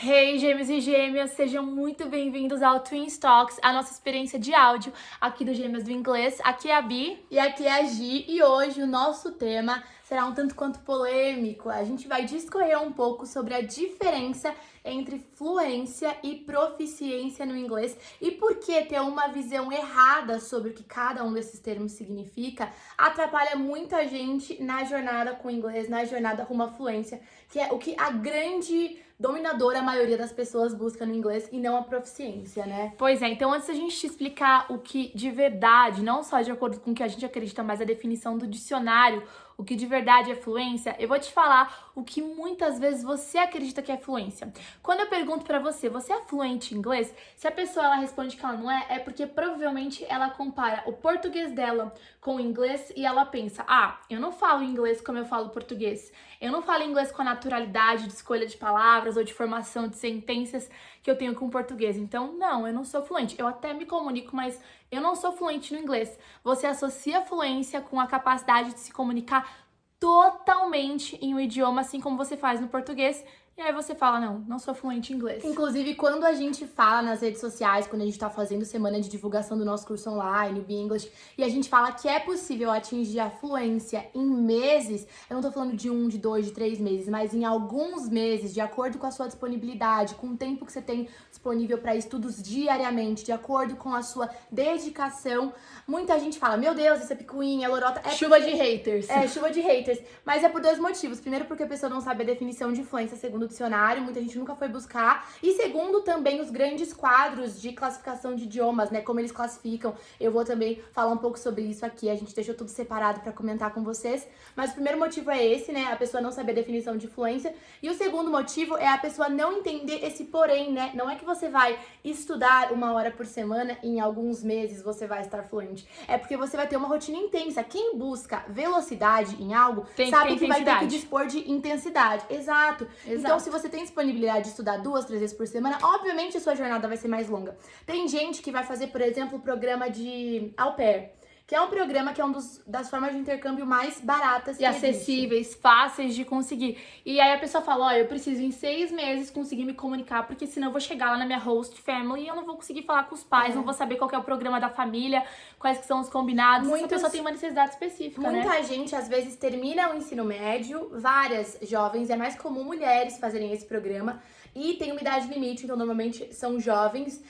Hey, gêmeos e gêmeas, sejam muito bem-vindos ao Twin Talks, a nossa experiência de áudio aqui do Gêmeas do Inglês. Aqui é a Bi. E aqui é a Gi, e hoje o nosso tema será um tanto quanto polêmico. A gente vai discorrer um pouco sobre a diferença entre fluência e proficiência no inglês e por que ter uma visão errada sobre o que cada um desses termos significa atrapalha muita gente na jornada com o inglês, na jornada rumo à fluência, que é o que a grande dominadora, a maioria das pessoas busca no inglês e não a proficiência, né? Pois é, então antes da gente te explicar o que de verdade, não só de acordo com o que a gente acredita, mas a definição do dicionário, o que de verdade é fluência, eu vou te falar o que muitas vezes você acredita que é fluência. Quando eu pergunto pra você, você é fluente em inglês? Se a pessoa ela responde que ela não é porque provavelmente ela compara o português dela com o inglês e ela pensa, eu não falo inglês como eu falo português. Eu não falo inglês com a naturalidade de escolha de palavras ou de formação de sentenças que eu tenho com o português. Então, não, eu não sou fluente. Eu até me comunico, mas eu não sou fluente no inglês. Você associa fluência com a capacidade de se comunicar totalmente em um idioma, assim como você faz no português. E aí você fala, não sou fluente em inglês. Inclusive, quando a gente fala nas redes sociais, quando a gente tá fazendo semana de divulgação do nosso curso online, o Be English, e a gente fala que é possível atingir a fluência em meses, eu não tô falando de 1, de 2, de 3 meses, mas em alguns meses, de acordo com a sua disponibilidade, com o tempo que você tem disponível para estudos diariamente, de acordo com a sua dedicação, muita gente fala, meu Deus, essa picuinha, lorota... Chuva de haters. Chuva de haters. Mas é por dois motivos. Primeiro, porque a pessoa não sabe a definição de fluência segundo o dicionário, muita gente nunca foi buscar. E segundo, também os grandes quadros de classificação de idiomas, né? Como eles classificam. Eu vou também falar um pouco sobre isso aqui. A gente deixou tudo separado pra comentar com vocês. Mas o primeiro motivo é esse, né? A pessoa não saber a definição de fluência. E o segundo motivo é a pessoa não entender esse porém, né? Não é que você vai estudar 1 hora por semana e em alguns meses você vai estar fluente. É porque você vai ter uma rotina intensa. Quem busca velocidade em algo sabe que vai ter que dispor de intensidade. Exato. Então, se você tem disponibilidade de estudar 2, 3 vezes por semana, obviamente a sua jornada vai ser mais longa. Tem gente que vai fazer, por exemplo, o programa de au pair, que é um programa que é das formas de intercâmbio mais baratas e acessíveis, fáceis de conseguir. E aí a pessoa fala, eu preciso em 6 meses conseguir me comunicar, porque senão eu vou chegar lá na minha host family e eu não vou conseguir falar com os pais, não vou saber qual que é o programa da família, quais que são os combinados. Essa pessoa tem uma necessidade específica, Muita gente, às vezes, termina o ensino médio, várias jovens, é mais comum mulheres fazerem esse programa, e tem uma idade limite, então normalmente são jovens,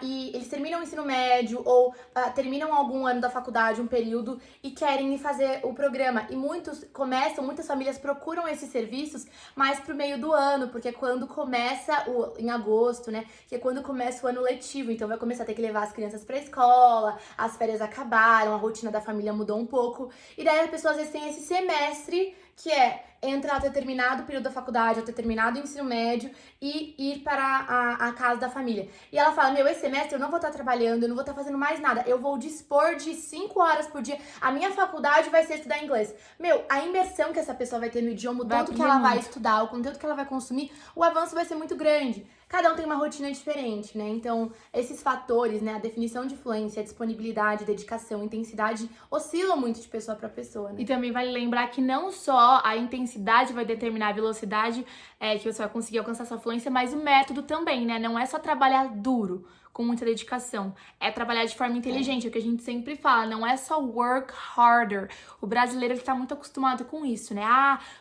e eles terminam o ensino médio ou terminam algum ano da faculdade, um período, e querem fazer o programa. E muitas famílias procuram esses serviços mais pro meio do ano, porque é quando começa, em agosto, né, que é quando começa o ano letivo, então vai começar a ter que levar as crianças pra escola, as férias acabaram, a rotina da família mudou um pouco, e daí a pessoa às vezes tem esse semestre, que é entrar, ter terminado o período da faculdade, ou ter terminado o ensino médio e ir para a casa da família. E ela fala, esse semestre eu não vou estar trabalhando, eu não vou estar fazendo mais nada, eu vou dispor de 5 horas por dia, a minha faculdade vai ser estudar inglês. A imersão que essa pessoa vai ter no idioma, o tanto que ela vai estudar, o conteúdo que ela vai consumir, o avanço vai ser muito grande. Cada um tem uma rotina diferente, né? Então, esses fatores, né? A definição de fluência, a disponibilidade, dedicação, intensidade, oscilam muito de pessoa para pessoa, né? E também vale lembrar que não só a intensidade vai determinar a velocidade que você vai conseguir alcançar sua fluência, mas o método também, né? Não é só trabalhar duro, com muita dedicação. É trabalhar de forma inteligente, é o que a gente sempre fala, não é só work harder. O brasileiro, ele tá muito acostumado com isso, né?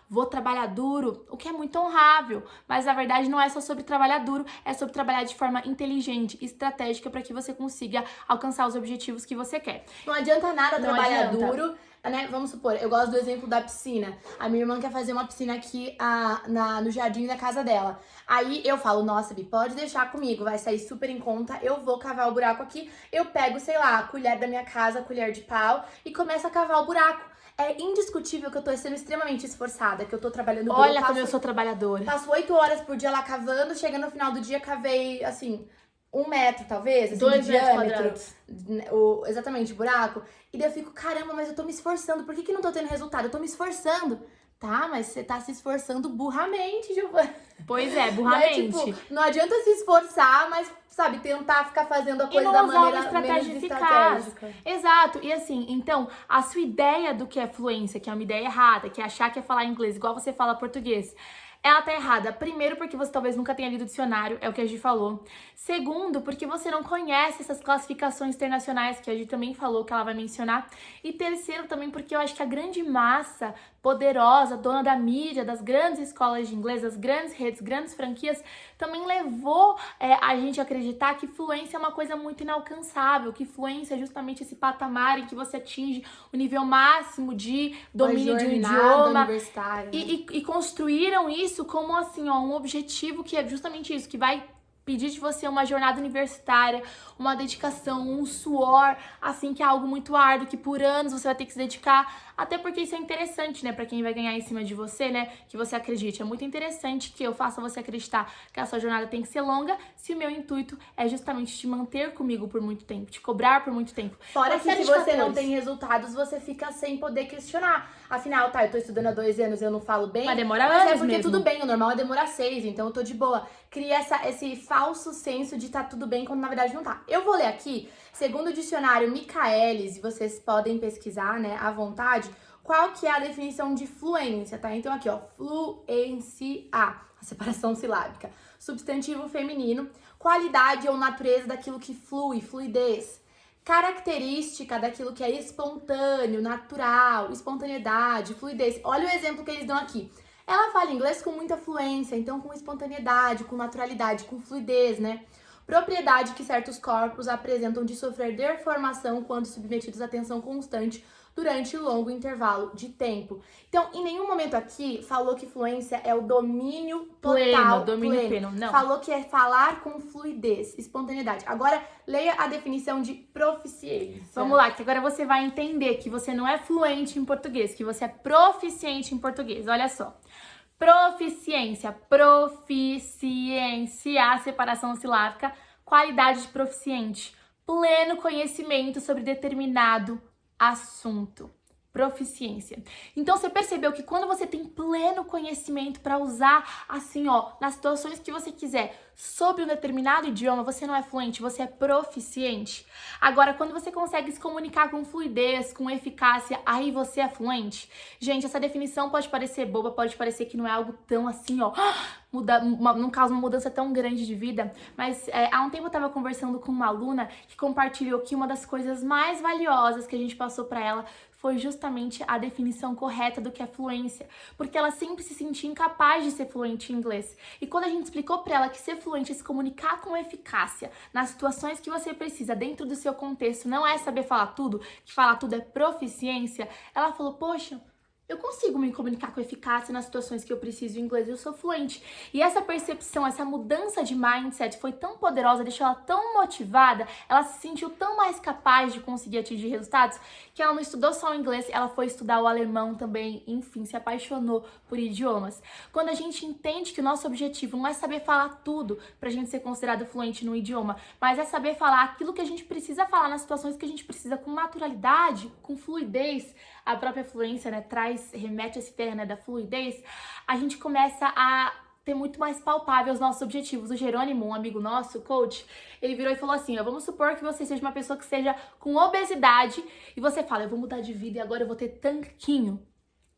Vou trabalhar duro, o que é muito honrável, mas na verdade não é só sobre trabalhar duro, é sobre trabalhar de forma inteligente, estratégica, para que você consiga alcançar os objetivos que você quer. Não adianta nada trabalhar duro, né? Vamos supor, eu gosto do exemplo da piscina. A minha irmã quer fazer uma piscina aqui no jardim da casa dela. Aí eu falo, nossa, Bi, pode deixar comigo, vai sair super em conta, eu vou cavar o buraco aqui, eu pego, sei lá, a colher da minha casa, a colher de pau, e começo a cavar o buraco. É indiscutível que eu tô sendo extremamente esforçada, que eu tô trabalhando... Olha como eu sou trabalhadora. Passo 8 horas por dia lá cavando, chega no final do dia, cavei, assim... 1 metro, talvez, assim, 2 de metros diâmetro, quadrados. Exatamente, buraco. E daí eu fico, caramba, mas eu tô me esforçando, por que não tô tendo resultado? Eu tô me esforçando. Tá, mas você tá se esforçando burramente, Giovana. Pois é, burramente. Não adianta se esforçar, mas, sabe, tentar ficar fazendo a coisa da maneira menos estratégica. Exato. E assim, então, a sua ideia do que é fluência, que é uma ideia errada, que é achar que é falar inglês igual você fala português, Ela tá errada. Primeiro, porque você talvez nunca tenha lido o dicionário, é o que a Gi falou. Segundo, porque você não conhece essas classificações internacionais que a Gi também falou que ela vai mencionar. E terceiro, também porque eu acho que a grande massa poderosa, dona da mídia, das grandes escolas de inglês, das grandes redes, grandes franquias, também levou a gente a acreditar que fluência é uma coisa muito inalcançável, que fluência é justamente esse patamar em que você atinge o nível máximo de domínio de um idioma. E construíram isso como assim, ó, um objetivo que é justamente isso, que vai pedir de você uma jornada universitária, uma dedicação, um suor, assim, que é algo muito árduo, que por anos você vai ter que se dedicar, até porque isso é interessante, né, pra quem vai ganhar em cima de você, né, que você acredite. É muito interessante que eu faça você acreditar que a sua jornada tem que ser longa, se o meu intuito é justamente te manter comigo por muito tempo, te cobrar por muito tempo. Fora que se você não tem resultados, você fica sem poder questionar. Afinal, tá, eu tô estudando há 2 anos, eu não falo bem. Mas demora anos mesmo. É porque tudo bem, o normal é demorar 6, então eu tô de boa. Cria esse falso senso de tá tudo bem, quando na verdade não tá. Eu vou ler aqui, segundo o dicionário Michaelis, e vocês podem pesquisar, né, à vontade, qual que é a definição de fluência, tá? Então aqui, ó, fluência, a separação silábica. Substantivo feminino, qualidade ou natureza daquilo que flui, fluidez. Característica daquilo que é espontâneo, natural, espontaneidade, fluidez. Olha o exemplo que eles dão aqui. Ela fala inglês com muita fluência, então com espontaneidade, com naturalidade, com fluidez, né? Propriedade que certos corpos apresentam de sofrer deformação quando submetidos a tensão constante durante longo intervalo de tempo. Então, em nenhum momento aqui falou que fluência é o domínio total, pleno. Não. Falou que é falar com fluidez, espontaneidade. Agora, leia a definição de proficiência. Vamos lá, que agora você vai entender que você não é fluente em português, que você é proficiente em português. Olha só. Proficiência, separação silábica, qualidade de proficiente, pleno conhecimento sobre determinado assunto. Proficiência. Então você percebeu que quando você tem pleno conhecimento para usar assim, ó, nas situações que você quiser, sobre um determinado idioma, você não é fluente, você é proficiente. Agora, quando você consegue se comunicar com fluidez, com eficácia, aí você é fluente. Gente, essa definição pode parecer boba, pode parecer que não é algo tão assim, ó, não causa uma mudança tão grande de vida, mas há um tempo eu tava conversando com uma aluna que compartilhou que uma das coisas mais valiosas que a gente passou para ela foi justamente a definição correta do que é fluência, porque ela sempre se sentia incapaz de ser fluente em inglês. E quando a gente explicou para ela que ser fluente é se comunicar com eficácia nas situações que você precisa, dentro do seu contexto, não é saber falar tudo, que falar tudo é proficiência, ela falou, poxa, eu consigo me comunicar com eficácia nas situações que eu preciso em inglês, eu sou fluente. E essa percepção, essa mudança de mindset foi tão poderosa, deixou ela tão motivada, ela se sentiu tão mais capaz de conseguir atingir resultados, que ela não estudou só o inglês, ela foi estudar o alemão também, enfim, se apaixonou por idiomas. Quando a gente entende que o nosso objetivo não é saber falar tudo pra gente ser considerado fluente no idioma, mas é saber falar aquilo que a gente precisa falar nas situações que a gente precisa com naturalidade, com fluidez, a própria fluência, né, remete a esse termo, né, da fluidez, a gente começa a ter muito mais palpável os nossos objetivos. O Jerônimo, um amigo nosso, coach, ele virou e falou assim, ó, vamos supor que você seja uma pessoa que seja com obesidade e você fala, eu vou mudar de vida e agora eu vou ter tanquinho.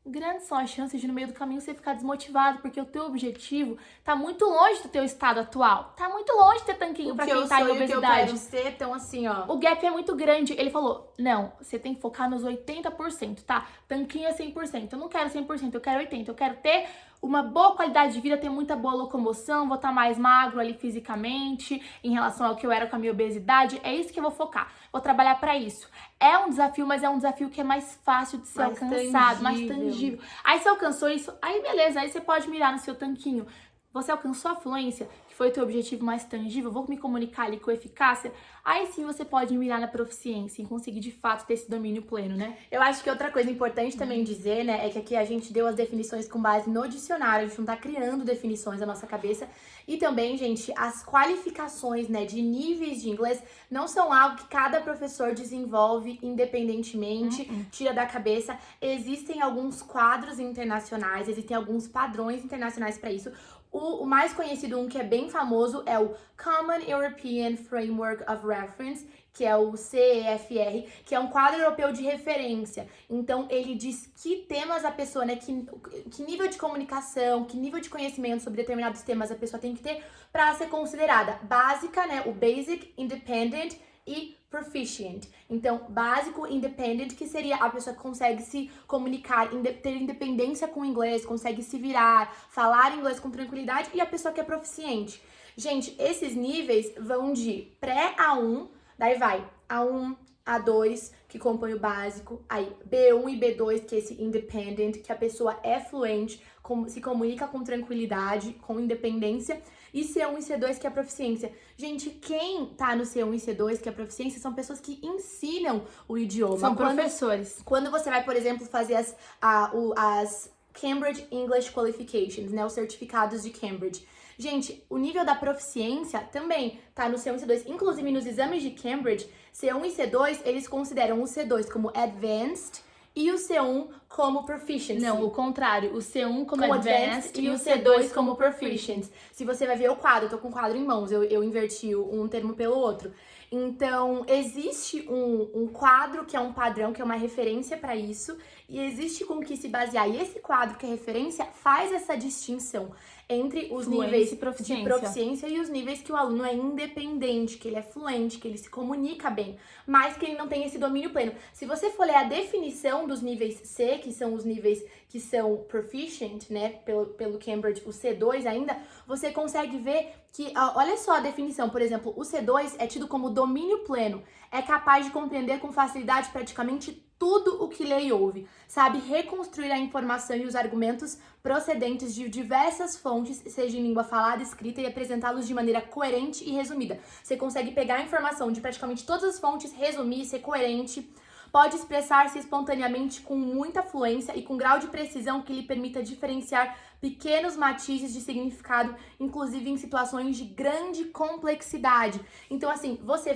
Grandes são as chances de no meio do caminho você ficar desmotivado, porque o teu objetivo tá muito longe do teu estado atual. Tá muito longe de ter tanquinho pra quem tá em obesidade. O que eu quero ser, então assim, ó. O gap é muito grande. Ele falou, não, você tem que focar nos 80%, tá? Tanquinho é 100%. Eu não quero 100%, eu quero 80%. Eu quero ter uma boa qualidade de vida, ter muita boa locomoção, vou estar mais magro ali fisicamente, em relação ao que eu era com a minha obesidade. É isso que eu vou focar. Vou trabalhar pra isso. É um desafio, mas é um desafio que é mais fácil de ser alcançado, mais tangível. Aí você alcançou isso, aí beleza, aí você pode mirar no seu tanquinho. Você alcançou a fluência, que foi o teu objetivo mais tangível, vou me comunicar ali com eficácia, aí sim você pode mirar na proficiência e conseguir de fato ter esse domínio pleno, né? Eu acho que outra coisa importante também dizer, né, é que aqui a gente deu as definições com base no dicionário, a gente não tá criando definições na nossa cabeça. E também, gente, as qualificações, né, de níveis de inglês não são algo que cada professor desenvolve independentemente, tira da cabeça. Existem alguns quadros internacionais, existem alguns padrões internacionais para isso. O mais conhecido, um que é bem famoso, é o Common European Framework of Reference, que é o CEFR, que é um quadro europeu de referência. Então, ele diz que temas a pessoa, né, que nível de comunicação, que nível de conhecimento sobre determinados temas a pessoa tem que ter para ser considerada básica, né, o Basic, Independent e Proficient. Então, básico, independent, que seria a pessoa que consegue se comunicar, ter independência com o inglês, consegue se virar, falar inglês com tranquilidade, e a pessoa que é proficiente. Gente, esses níveis vão de pré-A1, daí vai A1, A2, que compõe o básico, aí B1 e B2, que é esse independent, que a pessoa é fluente, se comunica com tranquilidade, com independência, e C1 e C2, que é a proficiência. Gente, quem tá no C1 e C2, que é a proficiência, são pessoas que ensinam o idioma. São professores. Quando você vai, por exemplo, fazer as Cambridge English Qualifications, né, os certificados de Cambridge. Gente, o nível da proficiência também tá no C1 e C2. Inclusive, nos exames de Cambridge, C1 e C2, eles consideram o C2 como Advanced e o C1 como Proficiency. Não, o contrário. O C1 como Advanced e o C2 como Proficiency. Se você vai ver o quadro, eu tô com o quadro em mãos, eu inverti um termo pelo outro. Então, existe um quadro que é um padrão, que é uma referência para isso, e existe com que se basear. E esse quadro que é referência faz essa distinção entre os níveis de proficiência e os níveis que o aluno é independente, que ele é fluente, que ele se comunica bem, mas que ele não tem esse domínio pleno. Se você for ler a definição dos níveis C, que são os níveis que são proficient, né, pelo Cambridge, o C2 ainda, você consegue ver que, olha só a definição, por exemplo, o C2 é tido como domínio pleno, é capaz de compreender com facilidade praticamente tudo o que lê e ouve, sabe reconstruir a informação e os argumentos procedentes de diversas fontes, seja em língua falada, escrita, e apresentá-los de maneira coerente e resumida. Você consegue pegar a informação de praticamente todas as fontes, resumir, ser coerente, pode expressar-se espontaneamente com muita fluência e com grau de precisão que lhe permita diferenciar pequenos matizes de significado, inclusive em situações de grande complexidade. Então, assim, você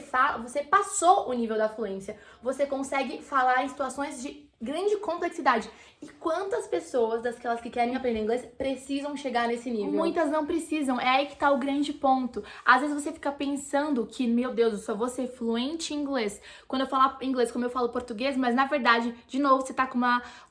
passou o nível da fluência, você consegue falar em situações de grande complexidade. E quantas pessoas, daquelas que querem aprender inglês, precisam chegar nesse nível? Muitas não precisam, é aí que tá o grande ponto. Às vezes você fica pensando que, meu Deus, eu só vou ser fluente em inglês quando eu falar inglês como eu falo português, mas na verdade, de novo, você tá com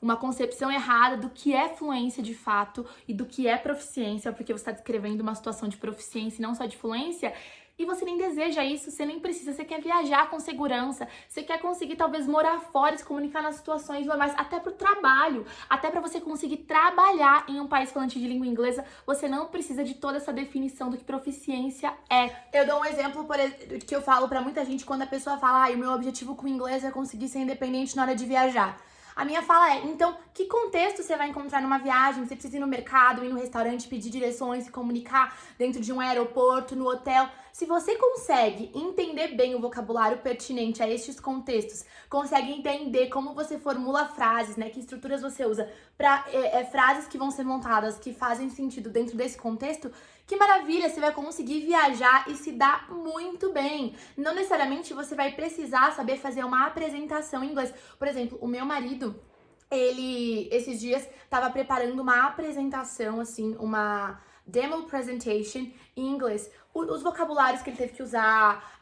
uma concepção errada do que é fluência de fato e do que é proficiência, porque você tá descrevendo uma situação de proficiência e não só de fluência. E você nem deseja isso, você nem precisa, você quer viajar com segurança, você quer conseguir talvez morar fora e se comunicar nas situações normais, até pro trabalho, até para você conseguir trabalhar em um país falante de língua inglesa, você não precisa de toda essa definição do que proficiência é. Eu dou um exemplo que eu falo pra muita gente quando a pessoa fala, o meu objetivo com o inglês é conseguir ser independente na hora de viajar. A minha fala é, então, que contexto você vai encontrar numa viagem? Você precisa ir no mercado, ir no restaurante, pedir direções, se comunicar dentro de um aeroporto, no hotel. Se você consegue entender bem o vocabulário pertinente a estes contextos, consegue entender como você formula frases, né, que estruturas você usa para frases que vão ser montadas, que fazem sentido dentro desse contexto, que maravilha, você vai conseguir viajar e se dar muito bem. Não necessariamente você vai precisar saber fazer uma apresentação em inglês. Por exemplo, o meu marido, ele, esses dias, estava preparando uma apresentação, assim, uma demo presentation em inglês. Os vocabulários que ele teve que usar,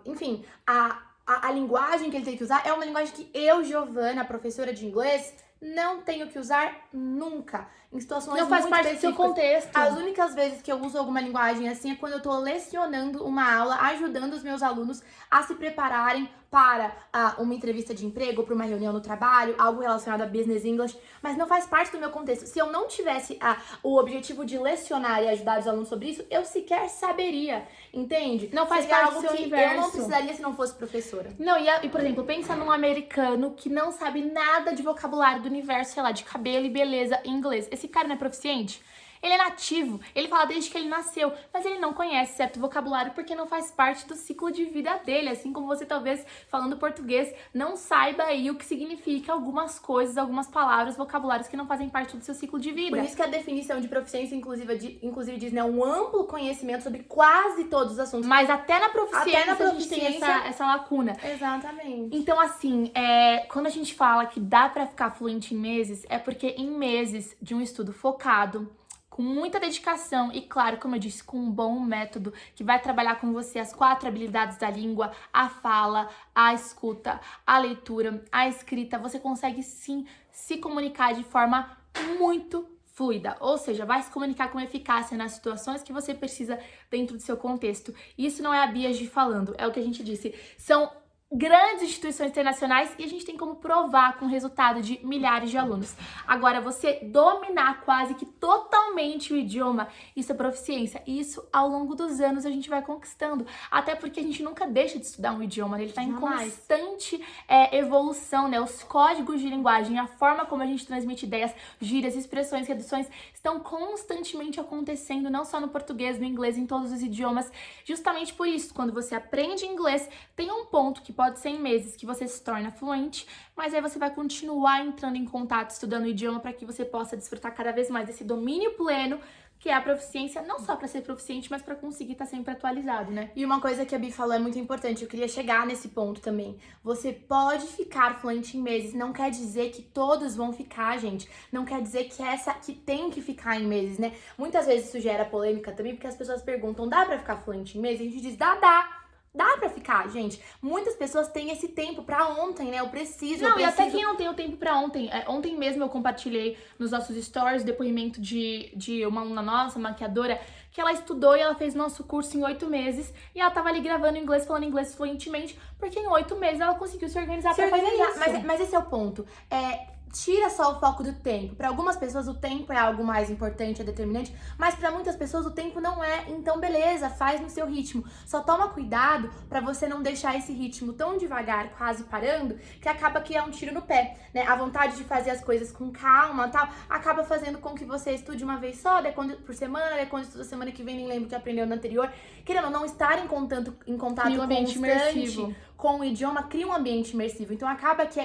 enfim, a linguagem que ele teve que usar é uma linguagem que eu, Giovana, professora de inglês, não tenho que usar nunca. Em situações não faz muito parte do seu contexto. As únicas vezes que eu uso alguma linguagem assim é quando eu tô lecionando uma aula, ajudando os meus alunos a se prepararem para uma entrevista de emprego, para uma reunião no trabalho, algo relacionado a business English, mas não faz parte do meu contexto. Se eu não tivesse o objetivo de lecionar e ajudar os alunos sobre isso, eu sequer saberia, entende? Não faz parte do seu universo. Eu não precisaria se não fosse professora. Não, e por exemplo, pensa num americano que não sabe nada de vocabulário do universo, sei lá, de cabelo e beleza em inglês. Esse cara não é proficiente? Ele é nativo, ele fala desde que ele nasceu, mas ele não conhece certo vocabulário porque não faz parte do ciclo de vida dele, assim como você talvez, falando português, não saiba aí o que significa algumas coisas, algumas palavras, vocabulários que não fazem parte do seu ciclo de vida. Por isso que a definição de proficiência, inclusive diz, né, um amplo conhecimento sobre quase todos os assuntos. Mas até na proficiência, a gente tem essa lacuna. Exatamente. Então, assim, quando a gente fala que dá pra ficar fluente em meses, é porque em meses de um estudo focado, com muita dedicação e, claro, como eu disse, com um bom método que vai trabalhar com você as 4 habilidades da língua, a fala, a escuta, a leitura, a escrita, você consegue sim se comunicar de forma muito fluida, ou seja, vai se comunicar com eficácia nas situações que você precisa dentro do seu contexto. Isso não é a Biagi falando, é o que a gente disse. São grandes instituições internacionais e a gente tem como provar com o resultado de milhares de alunos. Agora, você dominar quase que totalmente o idioma, isso é proficiência. E isso, ao longo dos anos, a gente vai conquistando. Até porque a gente nunca deixa de estudar um idioma, né? Ele está em constante evolução, né? Os códigos de linguagem, a forma como a gente transmite ideias, gírias, expressões, reduções, estão constantemente acontecendo, não só no português, no inglês, em todos os idiomas. Justamente por isso, quando você aprende inglês, tem um ponto que pode ser em meses que você se torna fluente, mas aí você vai continuar entrando em contato, estudando o idioma para que você possa desfrutar cada vez mais desse domínio pleno, que é a proficiência, não só para ser proficiente, mas para conseguir estar sempre atualizado, né? E uma coisa que a Bi falou é muito importante, eu queria chegar nesse ponto também. Você pode ficar fluente em meses, não quer dizer que todos vão ficar, gente. Não quer dizer que essa que tem que ficar em meses, né? Muitas vezes isso gera polêmica também, porque as pessoas perguntam, dá para ficar fluente em meses? E a gente diz, dá. Dá pra ficar, gente. Muitas pessoas têm esse tempo pra ontem, né? Eu preciso. E até quem não tem o tempo pra ontem. Ontem mesmo eu compartilhei nos nossos stories o depoimento de uma aluna nossa, maquiadora, que ela estudou e ela fez nosso curso em 8 meses. E ela tava ali gravando inglês, falando inglês fluentemente, porque em 8 meses ela conseguiu se organizar pra fazer isso. Mas esse é o ponto. Tira só o foco do tempo. Para algumas pessoas o tempo é algo mais importante, é determinante, mas para muitas pessoas o tempo não é. Então beleza, faz no seu ritmo. Só toma cuidado para você não deixar esse ritmo tão devagar, quase parando, que acaba que é um tiro no pé, né? A vontade de fazer as coisas com calma, tal, acaba fazendo com que você estude uma vez só, por semana, quando estuda semana que vem nem lembro o que aprendeu no anterior. Querendo ou não estar em contato constante com o idioma, cria um ambiente imersivo. Então acaba que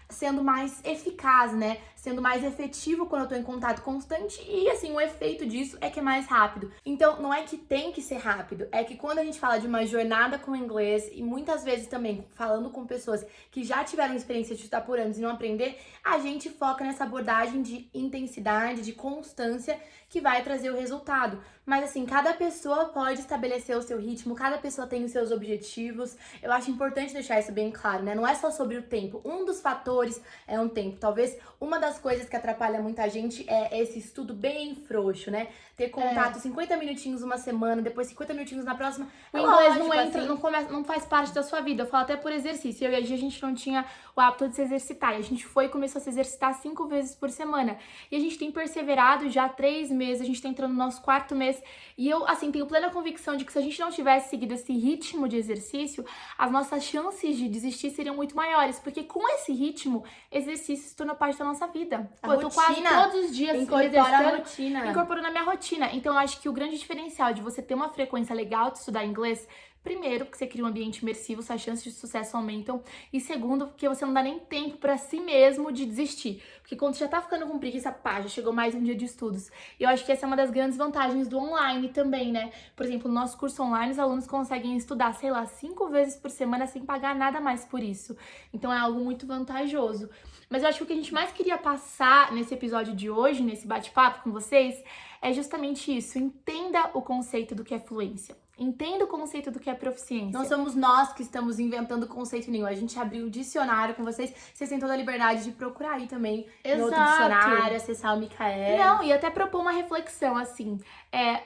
sendo mais eficaz, né? Sendo mais efetivo quando eu tô em contato constante e, assim, o efeito disso é que é mais rápido. Então, não é que tem que ser rápido, é que quando a gente fala de uma jornada com o inglês e muitas vezes também falando com pessoas que já tiveram experiência de estudar por anos e não aprender, a gente foca nessa abordagem de intensidade, de constância que vai trazer o resultado. Mas, assim, cada pessoa pode estabelecer o seu ritmo, cada pessoa tem os seus objetivos. Eu acho importante deixar isso bem claro, né? Não é só sobre o tempo. Um dos fatores é um tempo. Talvez uma das coisas que atrapalha muita gente é esse estudo bem frouxo, né? Ter contato 50 minutinhos uma semana, depois 50 minutinhos na próxima. O inglês não entra, não faz parte da sua vida. Eu falo até por exercício. Eu e a Gi, a gente não tinha o hábito de se exercitar. E a gente foi e começou a se exercitar 5 vezes por semana. E a gente tem perseverado já 3 meses, a gente tá entrando no nosso 4º mês. E eu, assim, tenho plena convicção de que se a gente não tivesse seguido esse ritmo de exercício, as nossas chances de desistir seriam muito maiores. Porque com esse ritmo, exercício se torna parte da nossa vida. Pô, eu tô quase todos os dias incorporando na minha rotina. Então, eu acho que o grande diferencial de você ter uma frequência legal de estudar inglês, primeiro, porque você cria um ambiente imersivo, suas chances de sucesso aumentam. E segundo, porque você não dá nem tempo pra si mesmo de desistir. Porque quando você já tá ficando com preguiça, já chegou mais um dia de estudos. E eu acho que essa é uma das grandes vantagens do online também, né? Por exemplo, no nosso curso online, os alunos conseguem estudar, 5 vezes por semana sem pagar nada mais por isso. Então, é algo muito vantajoso. Mas eu acho que o que a gente mais queria passar nesse episódio de hoje, nesse bate-papo com vocês, é justamente isso. Entenda o conceito do que é fluência. Entenda o conceito do que é proficiência. Não somos nós que estamos inventando conceito nenhum. A gente abriu o dicionário com vocês. Vocês têm toda a liberdade de procurar aí também no outro dicionário, acessar o Micael. Não, e até propor uma reflexão, assim.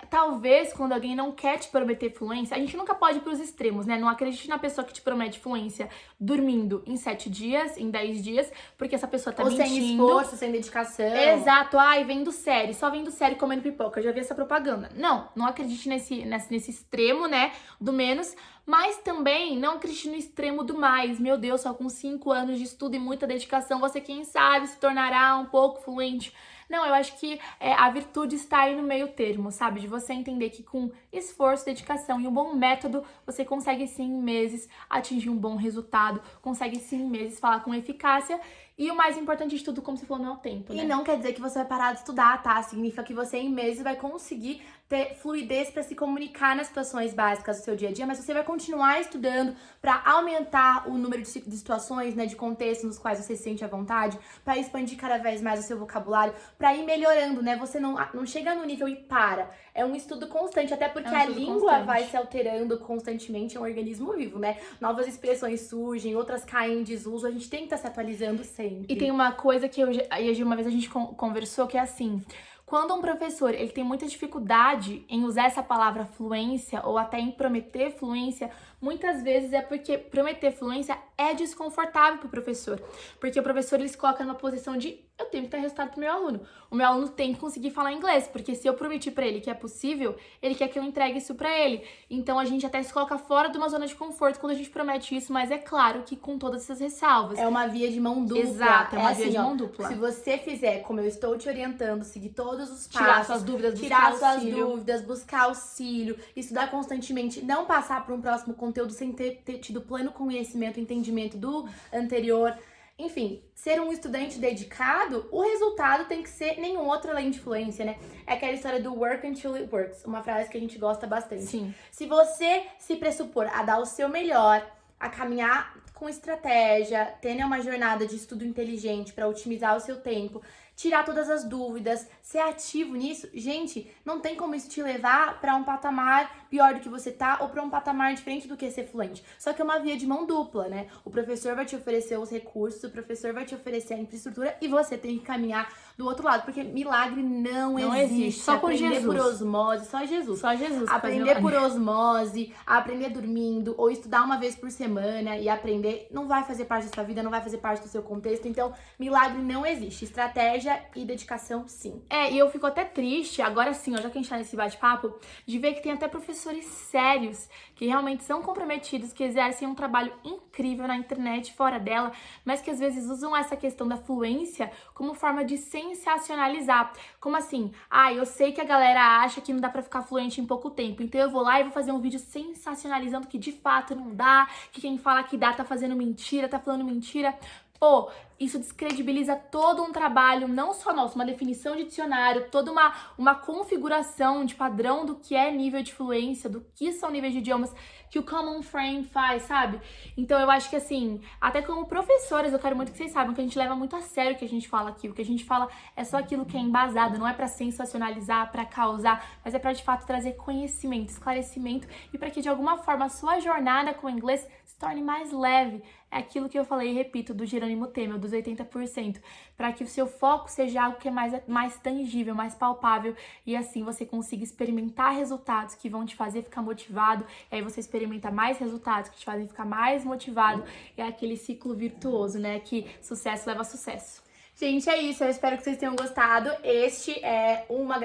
Talvez quando alguém não quer te prometer fluência, a gente nunca pode ir pros extremos, né? Não acredite na pessoa que te promete fluência dormindo em 7 dias, em 10 dias, porque essa pessoa tá mentindo. Ou sem esforço, sem dedicação. Exato. Vendo série, só vendo série comendo pipoca. Eu já vi essa propaganda. Não acredite nesse extremo, né, do menos, mas também não acredite no extremo do mais. Meu Deus, só com 5 anos de estudo e muita dedicação, você, quem sabe, se tornará um pouco fluente. Não, eu acho que a virtude está aí no meio termo, sabe? De você entender que com esforço, dedicação e um bom método, você consegue sim em meses atingir um bom resultado, consegue sim em meses falar com eficácia. E o mais importante de tudo, como você falou, não é o tempo, né? E não quer dizer que você vai parar de estudar, tá? Significa que você em meses vai conseguir ter fluidez para se comunicar nas situações básicas do seu dia a dia, mas você vai continuar estudando para aumentar o número de situações, né, de contextos nos quais você se sente à vontade, para expandir cada vez mais o seu vocabulário, para ir melhorando, né? Você não chega no nível e para. É um estudo constante, até porque a língua vai se alterando constantemente, é um organismo vivo, né? Novas expressões surgem, outras caem em desuso, a gente tem que estar se atualizando sempre. E tem uma coisa que uma vez a gente conversou que é assim: quando um professor ele tem muita dificuldade em usar essa palavra fluência ou até em prometer fluência, muitas vezes é porque prometer fluência é desconfortável para o professor. Porque o professor ele se coloca numa posição de eu tenho que dar resultado pro meu aluno. O meu aluno tem que conseguir falar inglês, porque se eu prometi para ele que é possível, ele quer que eu entregue isso para ele. Então a gente até se coloca fora de uma zona de conforto quando a gente promete isso, mas é claro que com todas essas ressalvas. É uma via de mão dupla. Exato, é uma via assim, de mão dupla. Se você fizer como eu estou te orientando, seguir todos os passos, tirar suas dúvidas, buscar auxílio, estudar constantemente, não passar para um próximo conteúdo sem ter tido pleno conhecimento, entendimento do anterior. Enfim, ser um estudante dedicado, o resultado tem que ser nenhum outro além de fluência, né? É aquela história do work until it works, uma frase que a gente gosta bastante. Sim. Se você se pressupor a dar o seu melhor, a caminhar com estratégia, ter uma jornada de estudo inteligente para otimizar o seu tempo, tirar todas as dúvidas, ser ativo nisso, gente, não tem como isso te levar para um patamar pior do que você tá ou para um patamar diferente do que ser fluente. Só que é uma via de mão dupla, né? O professor vai te oferecer os recursos, o professor vai te oferecer a infraestrutura e você tem que caminhar do outro lado, porque milagre não existe. Só com aprender Jesus. Por osmose, só Jesus. Só Jesus. Aprender por osmose, aprender dormindo ou estudar uma vez por semana e aprender não vai fazer parte da sua vida, não vai fazer parte do seu contexto. Então, milagre não existe. Estratégia e dedicação, sim. E eu fico até triste, agora sim, ó, já que a gente tá nesse bate-papo, de ver que tem até professores sérios, que realmente são comprometidos, que exercem um trabalho incrível na internet, fora dela, mas que às vezes usam essa questão da fluência como forma de sensacionalizar. Como assim? Eu sei que a galera acha que não dá pra ficar fluente em pouco tempo, então eu vou lá e vou fazer um vídeo sensacionalizando que de fato não dá, que quem fala que dá tá fazendo mentira, tá falando mentira. Pô, isso descredibiliza todo um trabalho, não só nosso, uma definição de dicionário, toda uma configuração de padrão do que é nível de fluência, do que são níveis de idiomas, que o Common Frame faz, sabe? Então eu acho que assim, até como professores, eu quero muito que vocês saibam que a gente leva muito a sério o que a gente fala aqui. O que a gente fala é só aquilo que é embasado, não é pra sensacionalizar, pra causar, mas é pra de fato trazer conhecimento, esclarecimento e pra que de alguma forma a sua jornada com o inglês se torne mais leve. É aquilo que eu falei e repito do Jerônimo Temel, dos 80%, para que o seu foco seja algo que é mais tangível, mais palpável, e assim você consiga experimentar resultados que vão te fazer ficar motivado, e aí você experimenta mais resultados que te fazem ficar mais motivado, e é aquele ciclo virtuoso, né, que sucesso leva a sucesso. Gente, é isso. Eu espero que vocês tenham gostado. Essa é uma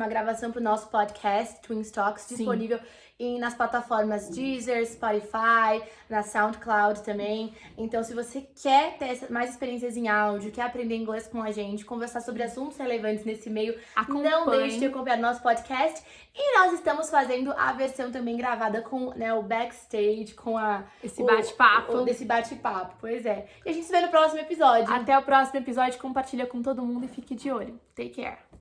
gravação pro nosso podcast, Twins Talks, disponível nas plataformas Deezer, Spotify, na SoundCloud também. Então, se você quer ter mais experiências em áudio, quer aprender inglês com a gente, conversar sobre assuntos relevantes nesse meio, não deixe de acompanhar nosso podcast. E nós estamos fazendo a versão também gravada com, né, o backstage, com esse bate-papo. Desse bate-papo, pois é. E a gente se vê no próximo episódio. Até o próximo episódio, compartilha com todo mundo e fique de olho. Take care!